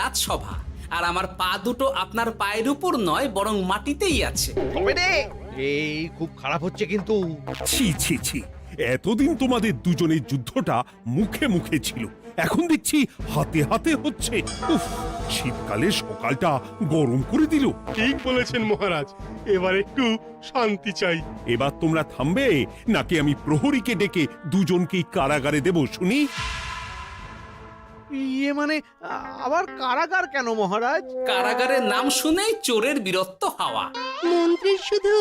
রাজসভা, আর আমার পা দুটো আপনার পায়ের উপর নয় বরং মাটিতেই আছে। তবে রে, এই খুব খারাপ হচ্ছে কিন্তু। ছি ছি ছি, এতদিন তোমাদের দুজনের যুদ্ধটা মুখে মুখে ছিল, এখন দেখছি হাতে হাতে হচ্ছে। উফ, শীতকালে সকালটা গরম করে দিল। ঠিক বলেছেন মহারাজ, এবার একটু শান্তি চাই। এবার তোমরা থামবে নাকি আমি প্রহরীকে ডেকে দুজনকেই কারাগারে দেব শুনি? ইয়ে মানে আবার কারাগার কেন মহারাজ? কারাগারের নাম শুনেই চোরের বীরত্ব হাওয়া। মন্ত্রীর শুধু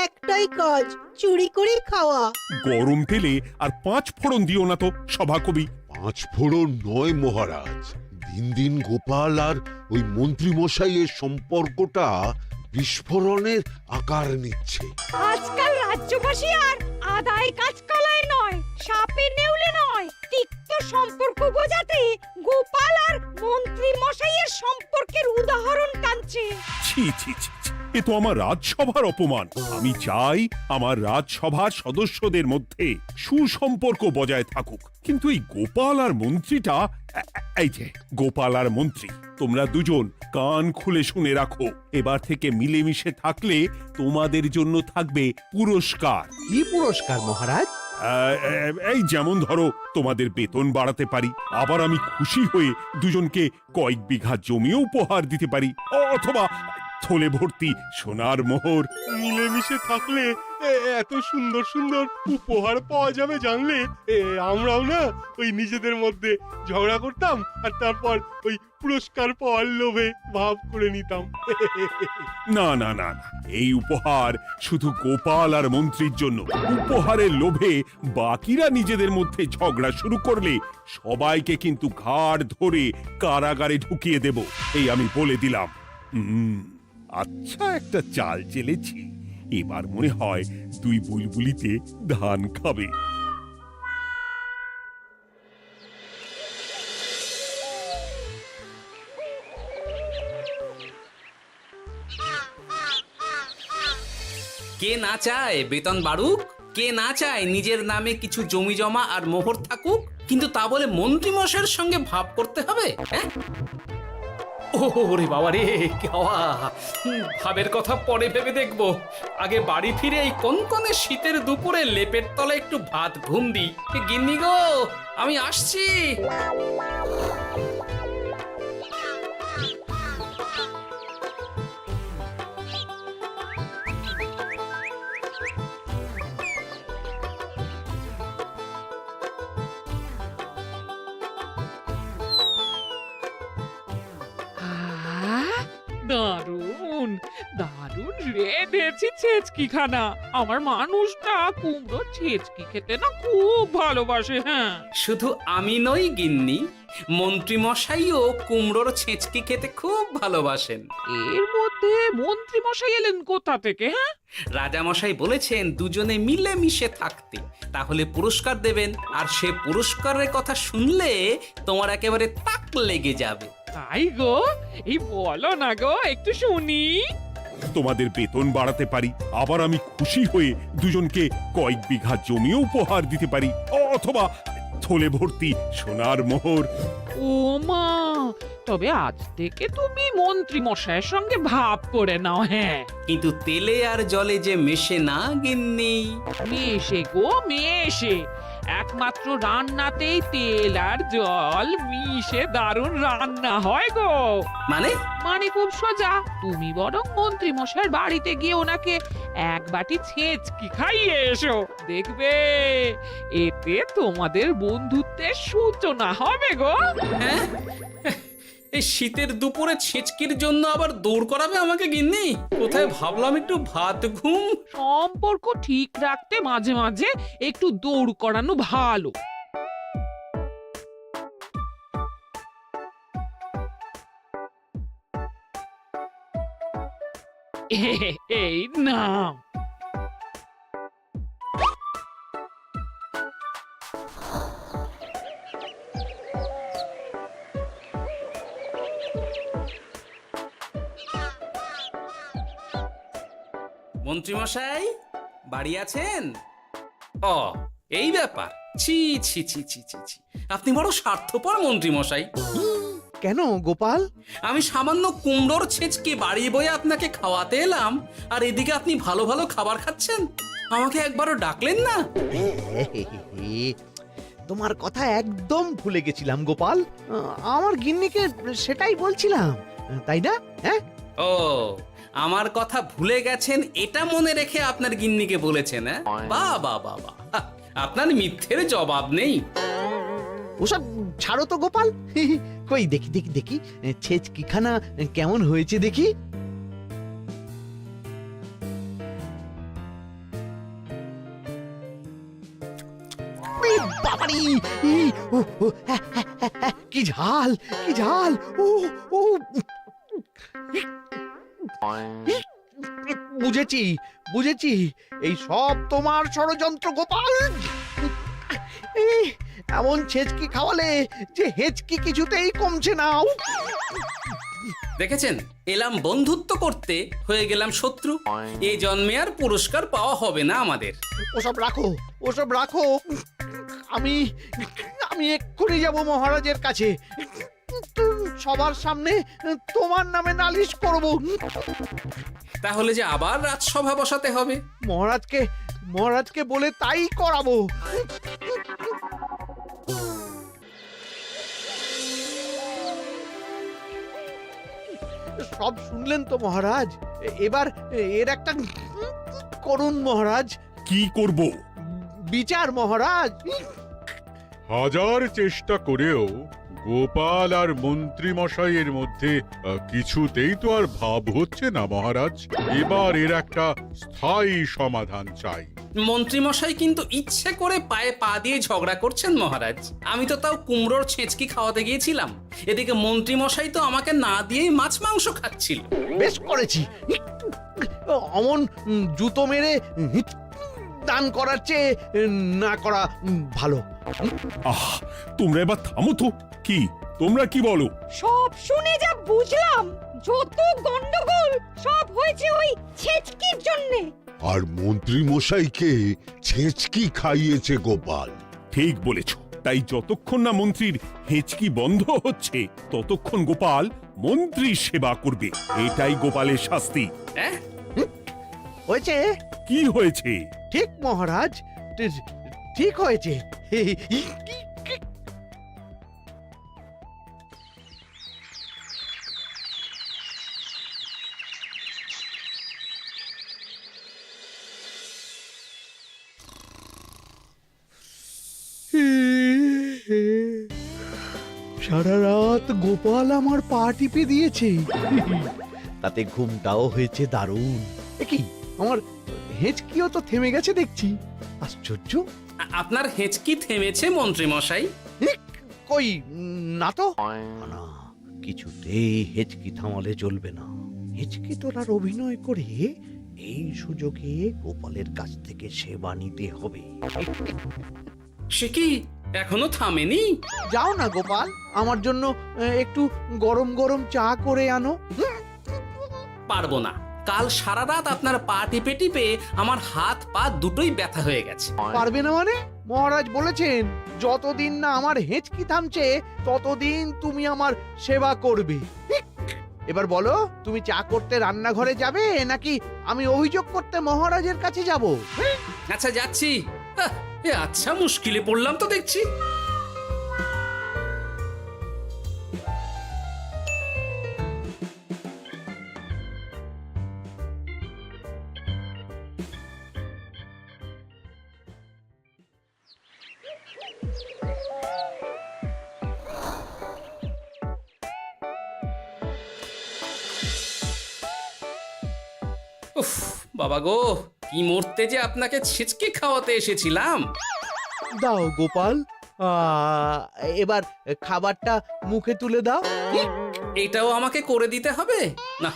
একটাই কাজ, চুরি করে খাওয়া। গরম তেলে আর 5 ফোড়ন দিও না তো সভাকবি। 5 ফোড়ন নয় মহারাজ, দিন দিন গোপাল আর ওই মন্ত্রী মশাইয়ের সম্পর্কটা বিস্ফোরণের আকার নিচ্ছে। আজকাল রাজ্যবাসী আর আদায় কাজ কলায় নয়, সাপে নেউলে নয়, তিক্ত সম্পর্ক বোঝাতে গোপাল আর মন্ত্রী মশাইয়ের সম্পর্কের উদাহরণ টানছে। ছি ছি ছি ছি, এ তো আমার রাজসভার অপমান। আমি চাই আমার রাজসভার সদস্যদের মধ্যে সুসম্পর্ক বজায় থাকুক, কিন্তু এই গোপাল আর মন্ত্রীটা, এই যে গোপাল আর মন্ত্রী, তোমরা দুজন কান খুলে শুনে রাখো, এবার থেকে মিলেমিশে থাকলে তোমাদের জন্য থাকবে পুরস্কার। কি পুরস্কার মহারাজ? এই যেমন ধরো, তোমাদের বেতন বাড়াতে পারি, আবার আমি খুশি হয়ে দুজনকে কয়েক বিঘা জমিও উপহার দিতে পারি, অথবা থলে ভর্তি সোনার মোহর। মিলেমিশে থাকলে এত সুন্দর সুন্দর উপহার পাওয়া যাবে জানলে আমরাও না ওই নিজেদের মধ্যে ঝগড়া করতাম আর তারপর ওই পুরস্কার পাওয়ার লোভে ভাব করে নিতাম। না না না না, এই উপহার শুধু গোপাল আর মন্ত্রীর জন্য। উপহারের লোভে বাকিরা নিজেদের মধ্যে ঝগড়া শুরু করলে সবাইকে কিন্তু ঘাড় ধরে কারাগারে ঢুকিয়ে দেব, এই আমি বলে দিলাম। আচ্ছা, একটা চাল চেলেছি, এবার মনে হয় দুই বুলবুলিতে ধান খাবে। কে না চায় বেতন বাড়ুক, কে না চায় নিজের নামে কিছু জমি জমা আর মোহর থাকুক, কিন্তু তা বলে মন্ত্রী মশাইয়ের সঙ্গে ভাব করতে হবে? হ্যাঁ, ওরে বাবা রে, কি হওয়া! ভাবের কথা পরে ভেবে দেখবো, আগে বাড়ি ফিরে এই কনকনে শীতের দুপুরে লেপের তলায় একটু ভাত ঘুম দিই। গিন্নি গো, আমি আসছি। দারুণ দারুণ রেঁধেছি ছেচকি খানা। আমার মানুষটা কুমড়ো ছেচকি খেতে না খুব ভালোবাসে। হ্যাঁ, শুধু আমি নই গিন্নি, মন্ত্রী মশাইও কুমড়োর ছেঁচকি খেতে খুব ভালোবাসেন। এর মধ্যে মন্ত্রী মশাই এলেন কোথা থেকে? হ্যাঁ, রাজা মশাই বলেছেন দুজনে মিলে মিশে থাকতে, তাহলে পুরস্কার দেবেন, আর সে পুরস্কারের কথা শুনলে তোমার একেবারে তাক লেগে যাবে। তাই গো, এই বলো না গো, একটু শুনি। তোমাদের বেতন বাড়াতে পারি, আবার আমি খুশি হয়ে দুজনকে কয়েক বিঘা জমিও উপহার দিতে পারি, অথবা থলে ভর্তি সোনার মোহর। ও মা, তবে আজ থেকে তুমি মন্ত্রী মশাইয়ের সঙ্গে ভাব করে নাও। হ্যাঁ, কিন্তু তেলে আর জলে যে মেশে না গিন্নি। মেশে গো মেশে, একমাত্র রান্নাতেই তেল আর জল মিশে দারুণ রান্না হয় গো। মানে? মানে খুব সোজা, তুমি বরং মন্ত্রী মশাইয়ের বাড়িতে গিয়ে ওনাকে এক বাটি ছেঁচকি খাইয়ে এসো, দেখবে এতে তোমাদের বন্ধুত্বের সূচনা হবে গো। হ্যাঁ, এই শীতের দুপুরে ছেঁচকির জন্য আবার দৌড় করাবে আমাকে গিন্নি? কোথায় ভাবলাম একটু ভাত ঘুম। সম্পর্ক ঠিক রাখতে মাঝে মাঝে একটু দৌড় করানো ভালো। এই নাও। মন্ত্রীমশাই বাড়ি আছেন? ও, এই ব্যাপার। ছি ছি ছি ছি ছি ছি, আপনি বড় স্বার্থপর মন্ত্রীমশাই। কেন গোপাল? আমি সামান্য কুমড়োর ছেঁচকে বাড়ি বয়ে আপনাকে খাওয়াতে এলাম, আর এদিকে আপনি ভালো ভালো খাবার খাচ্ছেন। আমাকে একবারও ডাকলেন না। তোমার কথা একদম ভুলে গেছিলাম গোপাল। আমার গিন্নিকে সেটাই বলছিলাম, তাই না? হ্যাঁ, ও, আমার কথা ভুলে গেছেন এটা মনে রেখে আপনার গিন্নিকে বলেছেন? হ্যাঁ, বাহ বাহ বাহ বাহ, আপনার মিথ্যের জবাব নেই। ওসব ছাড়ো তো গোপাল। কই দেখি দেখি দেখি ছেচকিখানা কেমন হয়েছে দেখি। বাবারি, কি ঝাল, কি ঝাল! ও ও, বুঝেছি বুঝেছি, এই সব তোমার ষড়যন্ত্র গোপাল। এমন ছেচকি খাওয়ালে যে হেচকি কিছুতেই কমছে না। দেখেছেন, এলাম বন্ধুত্ব করতে, হয়ে গেলাম শত্রু। এই জন্মে আর পুরস্কার পাওয়া হবে না আমাদের। ওসব রাখো, ওসব রাখো। আমি আমি এক্ষুনি যাব মহারাজের কাছে, সবার সামনে তোমার নামে নালিশ করব। তাহলে যে আবার রাজসভা বসাতে হবে। মহারাজকে বলে তাই করাবো। সব শুনলেন তো মহারাজ, এবার এর একটা করুন মহারাজ। কি করব? বিচার মহারাজ। হাজার চেষ্টা করেও গোপাল আর মন্ত্রী মশাইয়ের মধ্যে কিছুতেই তো আর ভাব হচ্ছে না মহারাজ। এবার এর একটা স্থায়ী সমাধান চাই। মন্ত্রীমশাই কিন্তু ইচ্ছে করে পায়ে পা দিয়ে ঝগড়া করছেন মহারাজ। আমি তো তাও কুমড়োর ছেঁচকি খাওয়াতে গিয়েছিলাম, এদিকে মন্ত্রীমশাই তো আমাকে না দিয়েই মাছ মাংস খাচ্ছিল। বেশ করেছি, অমন জুতো মেরে দান করার চেয়ে না করা ভালো। আহ, তোমরা এবার থামো তো। কি তোমরা কি বলো? সব শুনে যা বুঝলাম, যত গন্ডগোল সব হয়েছে ওই ছেচকির জন্যে। আর মন্ত্রী মশাইকে ছেচকি খাইয়েছে গোপাল। ঠিক বলেছ। তাই যতক্ষণ না মন্ত্রীর হেঁচকি বন্ধ হচ্ছে ততক্ষণ গোপাল মন্ত্রীর সেবা করবে। এটাই গোপালের শাস্তি। হ্যাঁ, হয়েছে? কি হয়েছে? ঠিক মহারাজ, ঠিক হয়েছে। সারা রাত গোপাল আমার পা টিপে দিয়েছে, তাতে ঘুমটাও হয়েছে দারুণ। কি আমার হেঁচকিও তো থেমে গেছে দেখছি, আশ্চর্য। আপনার হেঁচকি থেমেছে মন্ত্রীমশাই? কই না তো। না, কিছুতেই হেঁচকি থামালে চলবে না। হেঁচকি তোলার অভিনয় করে এই সুযোগে গোপালের কাছ থেকে সেবা নিতে হবে। সে কি এখনো থামেনি? যাও না গোপাল, আমার জন্য একটু গরম গরম চা করে আনো। পারবো না। কাল সারা রাত আপনার পা টিপে টিপে আমার হাত পা দুটোই ব্যথা হয়ে গেছে। পারবে না মানে? মহারাজ বলেছেন যতদিন না আমার হেঁচকি থামছে ততদিন তুমি আমার সেবা করবে। এবার বলো, তুমি চা করতে রান্নাঘরে যাবে নাকি আমি অভিযোগ করতে মহারাজের কাছে যাব? আচ্ছা, যাচ্ছি। আচ্ছা, মুশকিলে পড়লাম তো দেখছি। উফ, বাবা গো, কি মরতে যে আপনাকে ছিচকে খাওয়াতে এসেছিলাম। দাও গোপাল, এবার খাবারটা মুখে তুলে দাও। এটাও আমাকে করে দিতে হবে? না,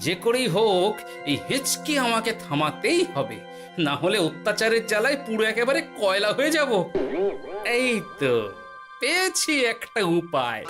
যে করেই হোক এই হেঁচকি আমাকে থামাতেই হবে, না হলে অত্যাচারের জ্বালায় পুরো একেবারে কয়লা হয়ে যাব। এই তো পেয়েছি একটা উপায়।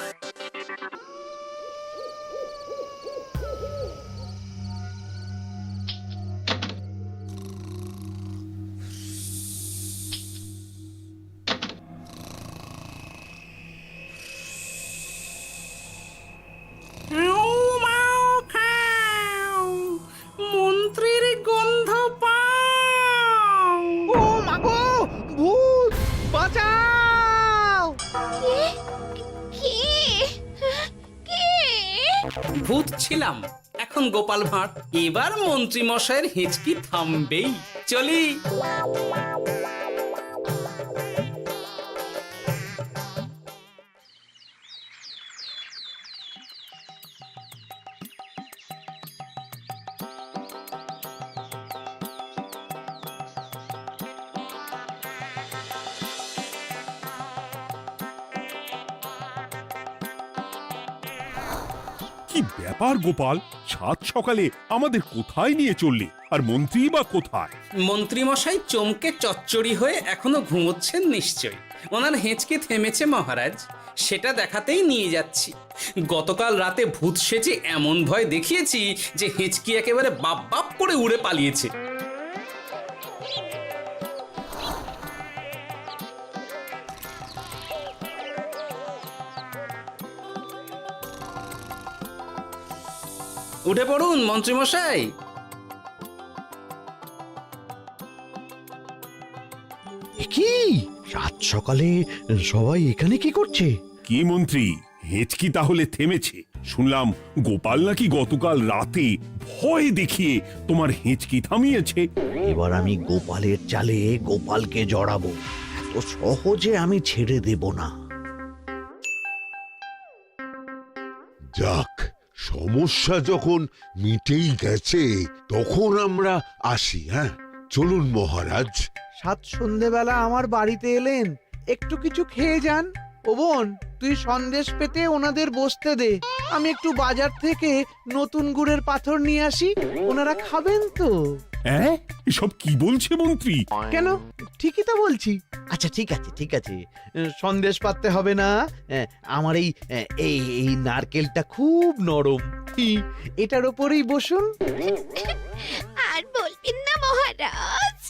ভূত ছিলাম, এখন গোপাল ভাঁড়। এবার মন্ত্রী মশাইয়ের হেঁচকি থামবেই। চলি। কি ব্যাপার গোপাল, সাত সকালে আমাদের কোথায় নিয়ে চললি? আর মন্ত্রী বা কোথায়? মন্ত্রী মশাই চমকে চচ্চড়ি হয়ে এখনো ঘুমোচ্ছেন নিশ্চয়ই। ওনার হেঁচকে থেমেছে মহারাজ, সেটা দেখাতেই নিয়ে যাচ্ছি। গতকাল রাতে ভূত সেজে এমন ভয় দেখিয়েছি যে হেঁচকি একেবারে বাপ বাপ করে উড়ে পালিয়েছে। উঠে পড়ুন মন্ত্রী মশাই। কি সাত সকালে সবাই এখানে কি করছে? কি মন্ত্রী, হেঁচকি তাহলে থেমেছে? শুনলাম গোপাল নাকি গতকাল রাতে ভয় দেখিয়ে তোমার হেঁচকি থামিয়েছে। এবার আমি গোপালের চালে গোপালকে জড়াবো, এত সহজে আমি ছেড়ে দেব না। যাক, সমস্যা যখন মিটেই গেছে তখন আমরা আসি। হ্যাঁ, চলুন মহারাজ। সাত সন্ধেবেলা আমার বাড়িতে এলেন, একটু কিছু খেয়ে যান। ও বোন, তুই সন্দেশ পেতে ওনাদের বসতে দে, আমি একটু বাজার থেকে নতুন গুড়ের পাথর নিয়ে আসি, ওনারা খাবেন তো। হ্যাঁ, এসব কি বলছে মন্ত্রী? কেন, ঠিকই তো বলছি। আচ্ছা ঠিক আছে ঠিক আছে, সন্দেশ পাততে হবে না। আমার এই এই এই নারকেলটা খুব নরম, এটার ওপরেই বসুন। আর বলবেন না মহারাজ,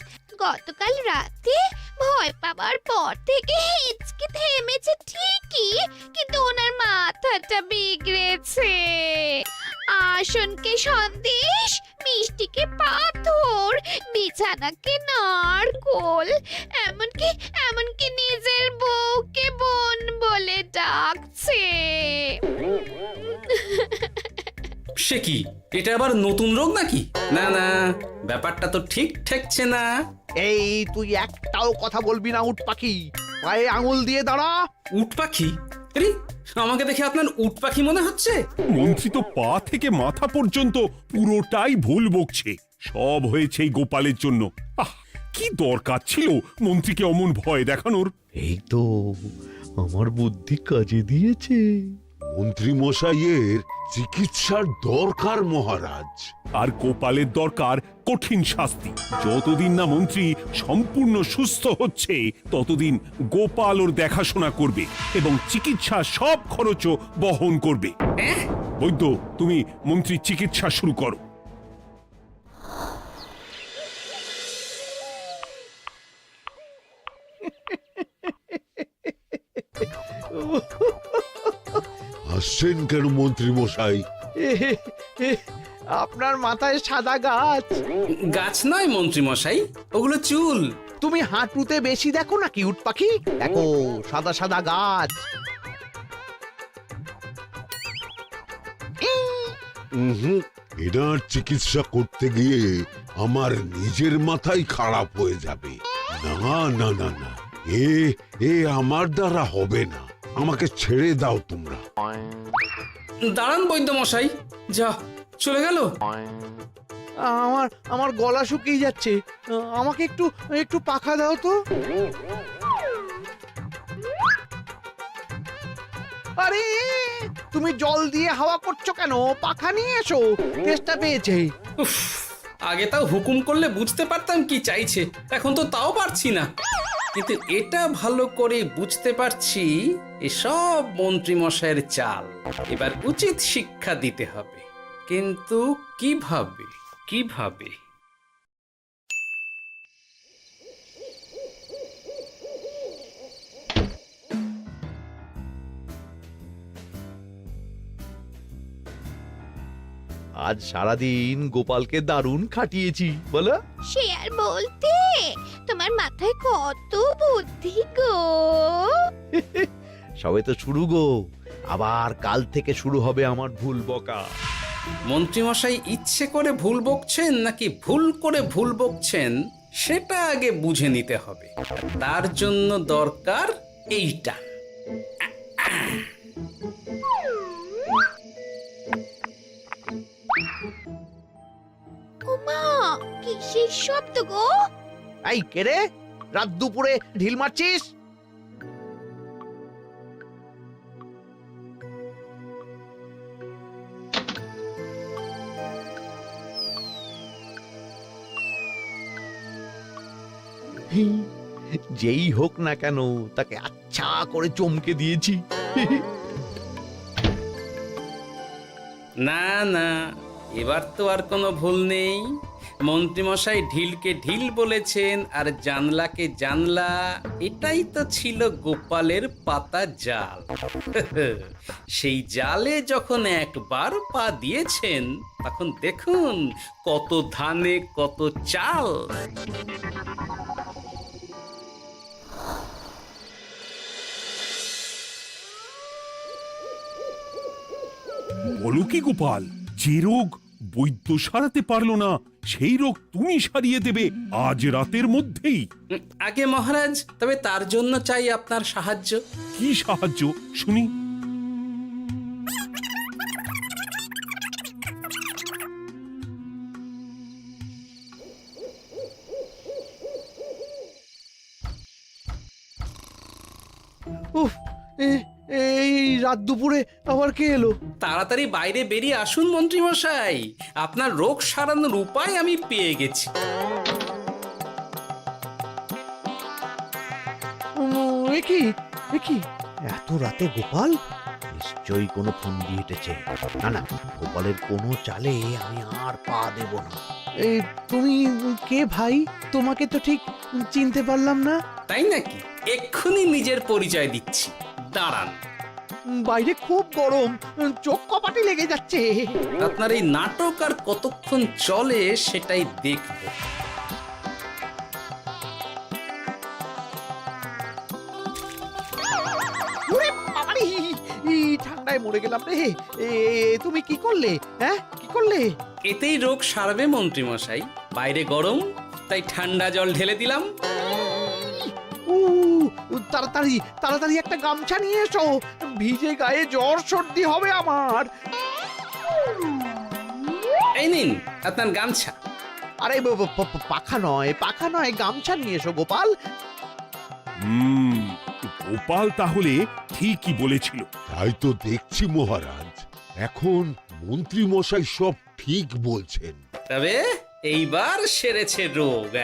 গতকাল রাতে ভয় পাওয়ার পর থেকে হেঁচকি থেমেছে ঠিকই, কিন্তু ওনার মাথাটা বিগড়েছে। আসনকে সন্দেশ, মিষ্টিকে পাথর, বিছানাকে নারকোল, এমনকি নিজের বউকে বোন বলে ডাকছে। সে কি, এটা আবার নতুন রোগ নাকি? না না, ব্যাপারটা তো ঠিক ঠেকছে না। এই তুই একটাও কথা বলবি না, উট পাখি, পায়ে আঙুল দিয়ে দাঁড়া। উট পাখি? আরে, আমাকে দেখে আপনার উট পাখি মনে হচ্ছে? মন্ত্রী তো পা থেকে মাথা পর্যন্ত পুরোটাই ভুল বকছে। সব হয়েছে এই গোপালের জন্য। আহ, কি দরকার ছিল মন্ত্রীকে অমন ভয় দেখানোর? এই তো আমার বুদ্ধি কাজে দিয়েছে। মন্ত্রী মশাইয়ের চিকিৎসার দরকার মহারাজ। আর গোপালের দরকার কঠিন শাস্তি। যতদিন না মন্ত্রী সম্পূর্ণ সুস্থ হচ্ছে ততদিন গোপাল ওর দেখাশোনা করবে এবং চিকিৎসা সব খরচও বহন করবে। বৈদ্য, তুমি মন্ত্রীর চিকিৎসা শুরু করো। হাসছেন কেন মন্ত্রী মশাই? আপনার মাথায় সাদা গাছ। গাছ নয় মন্ত্রী মশাই, ওগুলো চুল। তুমি হাঁটুতে বেশি দেখো নাকি উট পাখি? দেখো সাদা সাদা গাছ। এনার চিকিৎসা করতে গিয়ে আমার নিজের মাথাই খারাপ হয়ে যাবে। না না না না, এ আমার দ্বারা হবে না। আমাকে ছেড়ে দাও তোমরা। দাঁড়ান বৈদ্য মশাই, যা চলে গেল। আমার গলা শুকিয়ে যাচ্ছে, আমাকে একটু একটু পাখা দাও তো। আরে তুমি জল দিয়ে হাওয়া করছো কেন? পাখা নিয়ে এসো, তেষ্টা পেয়েছে। উফ, আগে তাও হুকুম করলে বুঝতে পারতাম কি চাইছে, এখন তো তাও পারছি না। কিন্তু এটা ভালো করে বুঝতে পারছি এসব মন্ত্রী মশাইয়ের চাল। এবার উচিত শিক্ষা দিতে হবে, কিন্তু কিভাবে কিভাবে? আজ সারাদিন গোপালকে দারুণ খাটিয়েছি, বলো। সে আর বলতে, তোমার মাথায় কত বুদ্ধি গো। সবে তো শুরু গো, আবার কাল থেকে শুরু হবে আমার ভুল বকা। মন্ত্রীমশাই ইচ্ছে করে ভুল বকছেন নাকি ভুল করে ভুল বকছেন সেটা আগে বুঝে নিতে হবে। তার জন্য দরকার এইটা। ওমা কিসের শব্দ গো? এই কে রে, রাত দুপুরে ঢিল মারছিস? যেই হোক না কেন তাকে আচ্ছা করে চমকে দিয়েছি। না না, এবার তো আর কোনো ভুল নেই। মন্ত্রীমশাই ঢিলকে ঢিল বলেছেন আর জানলাকে জানলা, এটাই তো ছিল গোপালের পাতা জাল। সেই জালে যখন একবার পা দিয়েছেন তখন দেখুন কত ধানে কত চাল। বলো কি গোপাল, যে রোগ বৈদ্য সারাতে পারলো না সেই রোগ তুমি সারিয়ে দেবে আজ রাতের মধ্যেই? আগে মহারাজ, তবে তার জন্য চাই আপনার সাহায্য। কি সাহায্য শুনি? উফ, এই রাত দুপুরে আবার কে এলো? তাড়াতাড়ি বাইরে বেরিয়ে আসুন মন্ত্রীমশাই, আপনার রোগ সারানোর উপায় আমি পেয়ে গেছি। কি এত রাতে গোপাল? নিশ্চয়ই কোনো ফন্দি হেঁটেছে। না না, গোপালের কোনো চালে আমি আর পা দেব না। তুমি কে ভাই? তোমাকে তো ঠিক চিনতে পারলাম না। তাই নাকি? এক্ষুনি নিজের পরিচয় দিচ্ছি, দাঁড়ান। বাইরে খুব গরম, চোখ কপাটে লেগে যাচ্ছে। আপনার এই নাটক আর কতক্ষণ চলে সেটাই দেখব। ওরে বাবারে, এই ঠান্ডায় মরে গেলাম রে। তুমি কি করলে? হ্যাঁ, কি করলে? এতেই রোগ সারবে মন্ত্রীমশাই। বাইরে গরম, তাই ঠান্ডা জল ঢেলে দিলাম। তাড়াতাড়ি তাড়াতাড়ি একটা গামছা নিয়ে এসো, ভিজে গায়ে জ্বর সর্দি হবে আমার। এই নিন আপনার গামছা। আরে পাখা নয়, পাখা নয়, গামছা নিয়ে এসো গোপাল। গোপাল তাহলে ঠিকই বলেছিল। তাই তো দেখছি মহারাজ, এখন মন্ত্রী মশাই সব ঠিক বলছেন। তবে এইবার সেরেছে রোগ।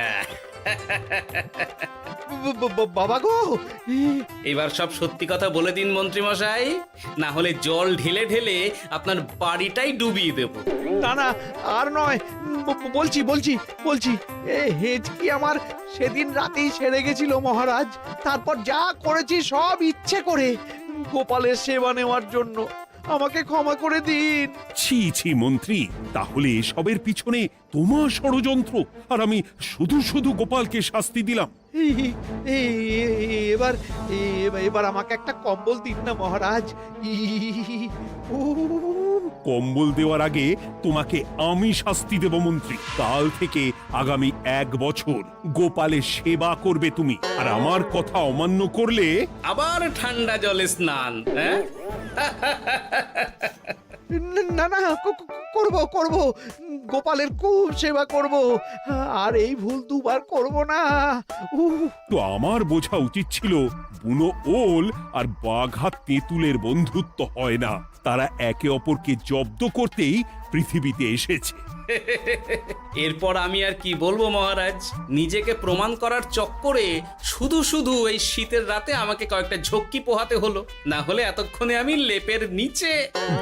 বাবা গো, এবার সব সত্যি কথা বলে দিন মন্ত্রীমশাই, না হলে জল ঢেলে ঢেলে আপনার বাড়িটাই ডুবিয়ে দেব। না না, আর নয়, বলছি বলছি বলছি হেঁচকি আমার সেদিন রাতেই সেরে গেছিল মহারাজ। তারপর যা করেছি সব ইচ্ছে করে, গোপালের সেবা নেওয়ার জন্য। আমাকে ক্ষমা করে দিন। ছি ছি মন্ত্রী, তাহলে এসবের পিছনে তোমার ষড়যন্ত্র, আর আমি শুধু শুধু গোপালকে শাস্তি দিলাম। এবার এবার আমাকে একটা কম্বল দিন না মহারাজ। কম্বল দেওয়ার আগে তোমাকে আমি শাস্তি দেব মন্ত্রী। কাল থেকে আগামী 1 বছর গোপালের সেবা করবে তুমি, আর আমার কথা অমান্য করলে আবার ঠান্ডা জলে স্নান। হ্যাঁ, না না, করব করব, গোপালের খুব সেবা করব, আর এই ভুল দুবার করব না। তো আমার বোঝা উচিত ছিল বুনো ওল আর বাঘা তেঁতুলের বন্ধুত্ব হয় না, তারা একে অপরকে জব্দ করতেই পৃথিবীতে এসেছে। এরপর আমি আর কি বলবো মহারাজ, নিজেকে প্রমাণ করার চক্করে শুধু শুধু এই শীতের রাতে আমাকে কয়েকটা ঝক্কি পোহাতে হলো, না হলে এতক্ষণে আমি লেপের নিচে।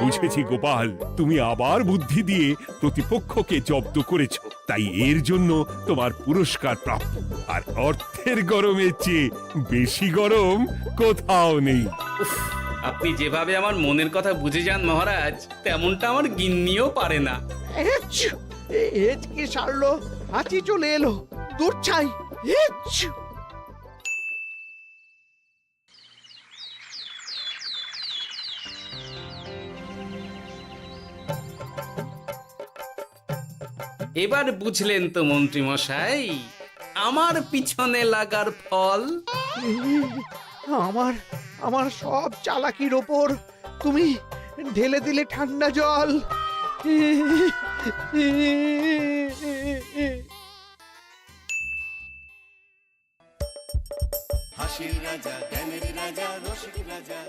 বুঝেছি গোপাল, তুমি আবার বুদ্ধি দিয়ে প্রতিপক্ষকে জব্দ করেছ, তাই এর জন্য তোমার পুরস্কার প্রাপ্ত। আর অর্থের গরমের চেয়ে বেশি গরম কোথাও নেই। উফ, আপনি যেভাবে আমার মনের কথা বুঝে যান মহারাজ, তেমনটা আমার গিন্নিও পারে না। কি সারলো, হাঁচি চলে এলো, দূর ছাই। এবার বুঝলেন তো মন্ত্রী মশাই আমার পিছনে লাগার ফল। আমার আমার সব চালাকির ওপর তুমি ঢেলে দিলে ঠান্ডা জল। হাসির রাজা জ্ঞানের রাজা রসিক রাজা